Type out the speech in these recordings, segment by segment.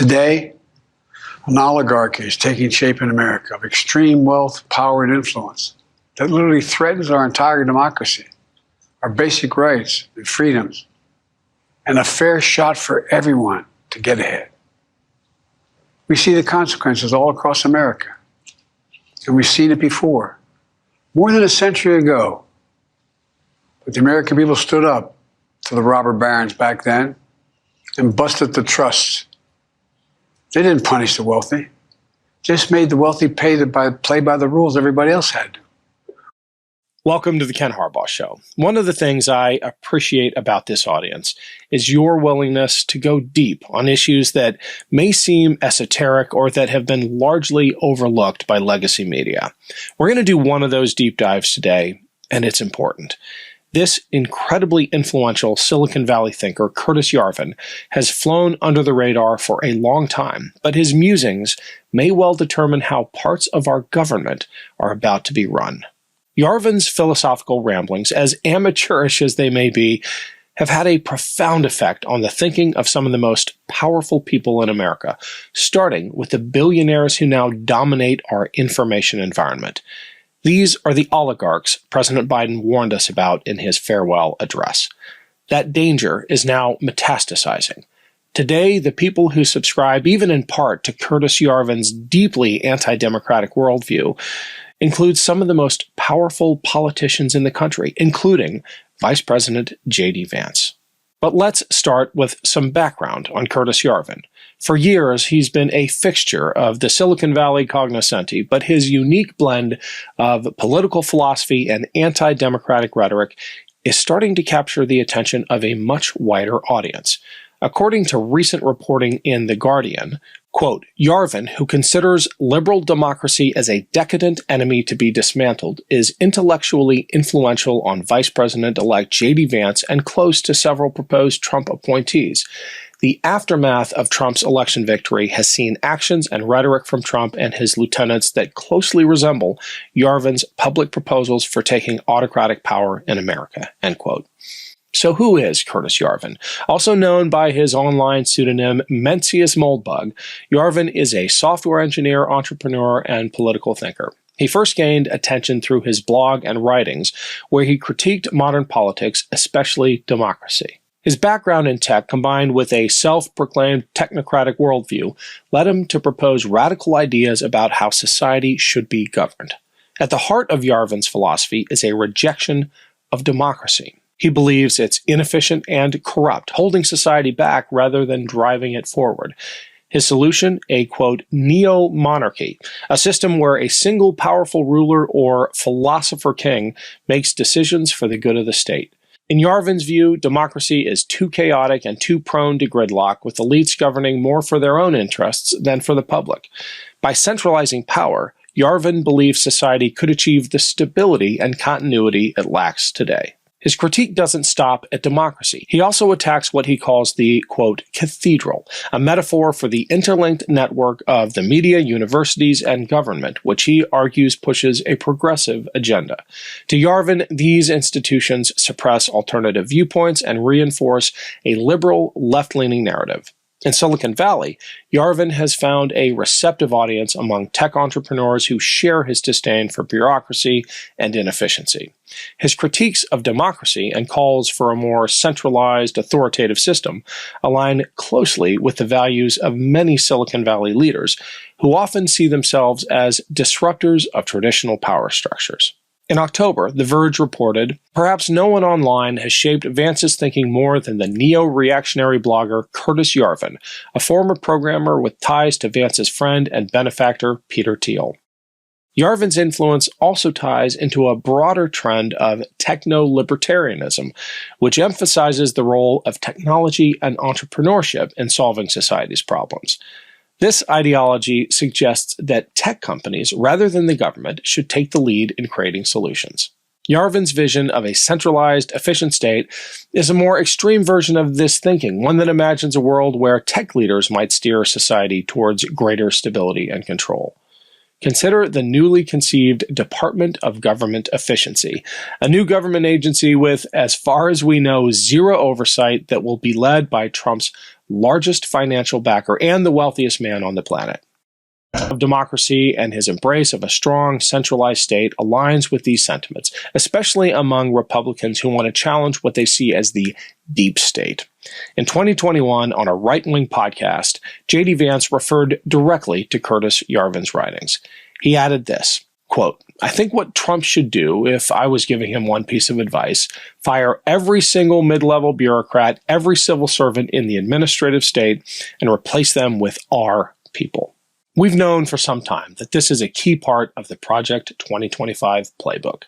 Today, an oligarchy is taking shape in America of extreme wealth, power, and influence that literally threatens our entire democracy, our basic rights and freedoms, and a fair shot for everyone to get ahead. We see the consequences all across America, and we've seen it before, more than a century ago. But the American people stood up to the robber barons back then and busted the trusts. They didn't punish the wealthy, just made the wealthy play by the rules everybody else had to. Welcome to the Ken Harbaugh Show. One of the things I appreciate about this audience is your willingness to go deep on issues that may seem esoteric or that have been largely overlooked by legacy media. We're going to do one of those deep dives today, and it's important. This incredibly influential Silicon Valley thinker, Curtis Yarvin, has flown under the radar for a long time, but his musings may well determine how parts of our government are about to be run. Yarvin's philosophical ramblings, as amateurish as they may be, have had a profound effect on the thinking of some of the most powerful people in America, starting with the billionaires who now dominate our information environment. These are the oligarchs President Biden warned us about in his farewell address. That danger is now metastasizing. Today, the people who subscribe, even in part, to Curtis Yarvin's deeply anti-democratic worldview include some of the most powerful politicians in the country, including Vice President JD Vance. But let's start with some background on Curtis Yarvin. For years, he's been a fixture of the Silicon Valley cognoscenti, but his unique blend of political philosophy and anti-democratic rhetoric is starting to capture the attention of a much wider audience. According to recent reporting in The Guardian, quote, Yarvin, who considers liberal democracy as a decadent enemy to be dismantled, is intellectually influential on Vice President-elect JD Vance and close to several proposed Trump appointees. The aftermath of Trump's election victory has seen actions and rhetoric from Trump and his lieutenants that closely resemble Yarvin's public proposals for taking autocratic power in America, end quote. So who is Curtis Yarvin? Also known by his online pseudonym Mencius Moldbug, Yarvin is a software engineer, entrepreneur, and political thinker. He first gained attention through his blog and writings, where he critiqued modern politics, especially democracy. His background in tech, combined with a self-proclaimed technocratic worldview, led him to propose radical ideas about how society should be governed. At the heart of Yarvin's philosophy is a rejection of democracy. He believes it's inefficient and corrupt, holding society back rather than driving it forward. His solution, a, quote, neo-monarchy, a system where a single powerful ruler or philosopher king makes decisions for the good of the state. In Yarvin's view, democracy is too chaotic and too prone to gridlock, with elites governing more for their own interests than for the public. By centralizing power, Yarvin believes society could achieve the stability and continuity it lacks today. His critique doesn't stop at democracy. He also attacks what he calls the, quote, cathedral, a metaphor for the interlinked network of the media, universities, and government, which he argues pushes a progressive agenda. To Yarvin, these institutions suppress alternative viewpoints and reinforce a liberal, left-leaning narrative. In Silicon Valley, Yarvin has found a receptive audience among tech entrepreneurs who share his disdain for bureaucracy and inefficiency. His critiques of democracy and calls for a more centralized, authoritative system align closely with the values of many Silicon Valley leaders, who often see themselves as disruptors of traditional power structures. In October, The Verge reported, perhaps no one online has shaped Vance's thinking more than the neo-reactionary blogger Curtis Yarvin, a former programmer with ties to Vance's friend and benefactor Peter Thiel. Yarvin's influence also ties into a broader trend of techno-libertarianism, which emphasizes the role of technology and entrepreneurship in solving society's problems. This ideology suggests that tech companies, rather than the government, should take the lead in creating solutions. Yarvin's vision of a centralized, efficient state is a more extreme version of this thinking, one that imagines a world where tech leaders might steer society towards greater stability and control. Consider the newly conceived Department of Government Efficiency, a new government agency with, as far as we know, zero oversight that will be led by Trump's largest financial backer and the wealthiest man on the planet. Of democracy and his embrace of a strong, centralized state aligns with these sentiments, especially among Republicans who want to challenge what they see as the deep state. In 2021, on a right-wing podcast, JD Vance referred directly to Curtis Yarvin's writings. He added this, quote, "I think what Trump should do, if I was giving him one piece of advice, fire every single mid-level bureaucrat, every civil servant in the administrative state, and replace them with our people." We've known for some time that this is a key part of the Project 2025 playbook.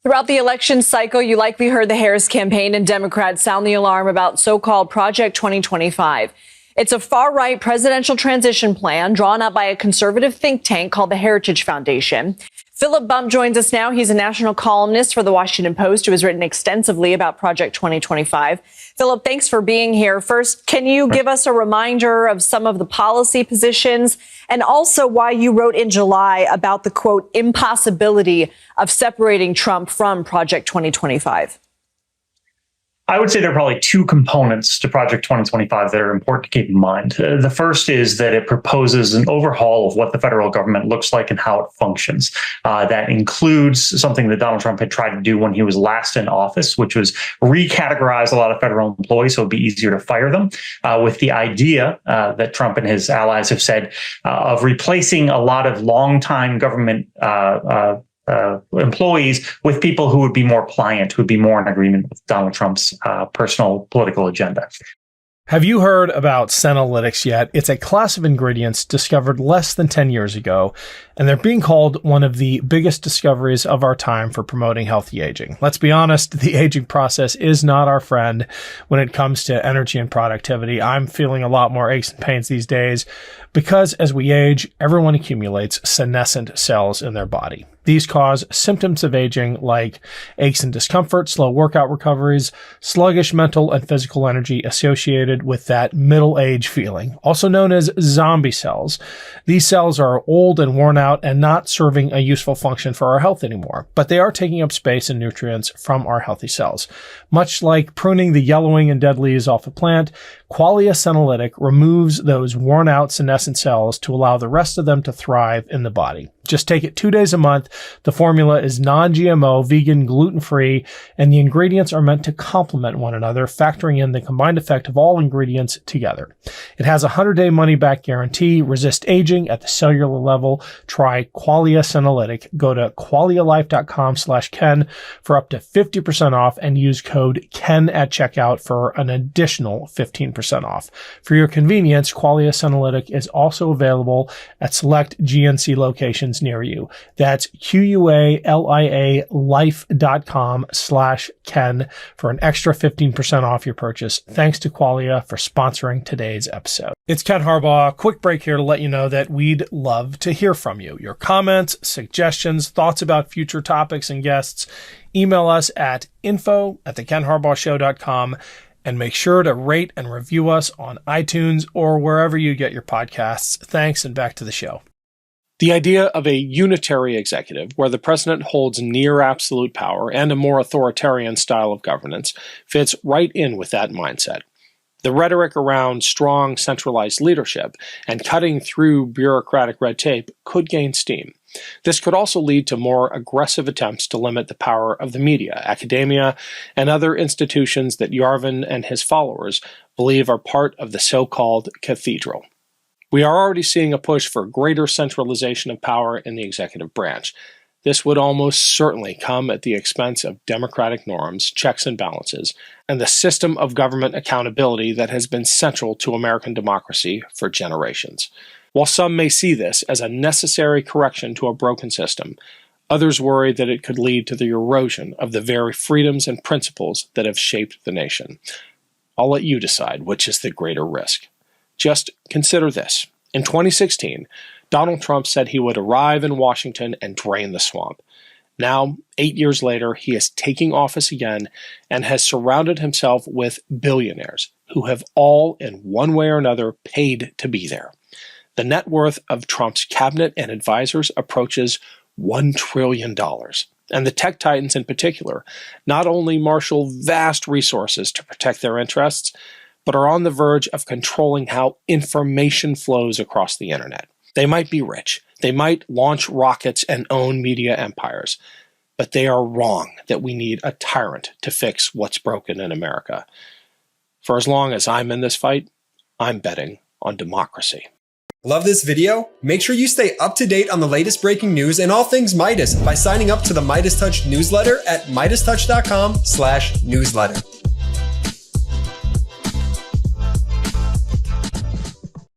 Throughout the election cycle, you likely heard the Harris campaign and Democrats sound the alarm about so-called Project 2025. It's a far-right presidential transition plan drawn up by a conservative think tank called the Heritage Foundation. Philip Bump joins us now. He's a national columnist for the Washington Post who has written extensively about Project 2025. Philip, thanks for being here. First, can you give us a reminder of some of the policy positions and also why you wrote in July about the, quote, impossibility of separating Trump from Project 2025? I would say there are probably two components to Project 2025 that are important to keep in mind. The first is that it proposes an overhaul of what the federal government looks like and how it functions. That includes something that Donald Trump had tried to do when he was last in office, which was recategorize a lot of federal employees so it'd be easier to fire them, with the idea that Trump and his allies have said of replacing a lot of longtime government employees with people who would be more pliant, who would be more in agreement with Donald Trump's personal political agenda. Have you heard about senolytics yet? It's a class of ingredients discovered less than 10 years ago, and they're being called one of the biggest discoveries of our time for promoting healthy aging. Let's be honest, the aging process is not our friend when it comes to energy and productivity. I'm feeling a lot more aches and pains these days because as we age, everyone accumulates senescent cells in their body. These cause symptoms of aging like aches and discomfort, slow workout recoveries, sluggish mental and physical energy associated with that middle age feeling, also known as zombie cells. These cells are old and worn out and not serving a useful function for our health anymore, but they are taking up space and nutrients from our healthy cells. Much like pruning the yellowing and dead leaves off a plant, Qualia Senolytic removes those worn out senescent cells to allow the rest of them to thrive in the body. Just take it 2 days a month. The formula is non-GMO, vegan, gluten-free, and the ingredients are meant to complement one another, factoring in the combined effect of all ingredients together. It has a 100-day money-back guarantee, resist aging at the cellular level. Try Qualia Senolytic. Go to qualialife.com/Ken for up to 50% off and use code KEN at checkout for an additional 15% off. For your convenience, Qualia Senolytic is also available at select GNC locations near you. That's QUALIA life.com/Ken for an extra 15% off your purchase. Thanks to Qualia for sponsoring today's episode. It's Ken Harbaugh. Quick break here to let you know that we'd love to hear from you. Your comments, suggestions, thoughts about future topics and guests. Email us at info@thekenharbaughshow.com and make sure to rate and review us on iTunes or wherever you get your podcasts. Thanks, and back to the show. The idea of a unitary executive, where the president holds near absolute power and a more authoritarian style of governance, fits right in with that mindset. The rhetoric around strong centralized leadership and cutting through bureaucratic red tape could gain steam. This could also lead to more aggressive attempts to limit the power of the media, academia, and other institutions that Yarvin and his followers believe are part of the so-called cathedral. We are already seeing a push for greater centralization of power in the executive branch. This would almost certainly come at the expense of democratic norms, checks and balances, and the system of government accountability that has been central to American democracy for generations. While some may see this as a necessary correction to a broken system, others worry that it could lead to the erosion of the very freedoms and principles that have shaped the nation. I'll let you decide which is the greater risk. Just consider this. In 2016, Donald Trump said he would arrive in Washington and drain the swamp. Now, 8 years later, he is taking office again and has surrounded himself with billionaires who have all, in one way or another, paid to be there. The net worth of Trump's cabinet and advisors approaches $1 trillion. And the tech titans in particular not only marshal vast resources to protect their interests, but are on the verge of controlling how information flows across the internet. They might be rich. They might launch rockets and own media empires. But they are wrong that we need a tyrant to fix what's broken in America. For as long as I'm in this fight, I'm betting on democracy. Love this video? Make sure you stay up to date on the latest breaking news and all things Midas by signing up to the MeidasTouch newsletter at MeidasTouch.com/newsletter.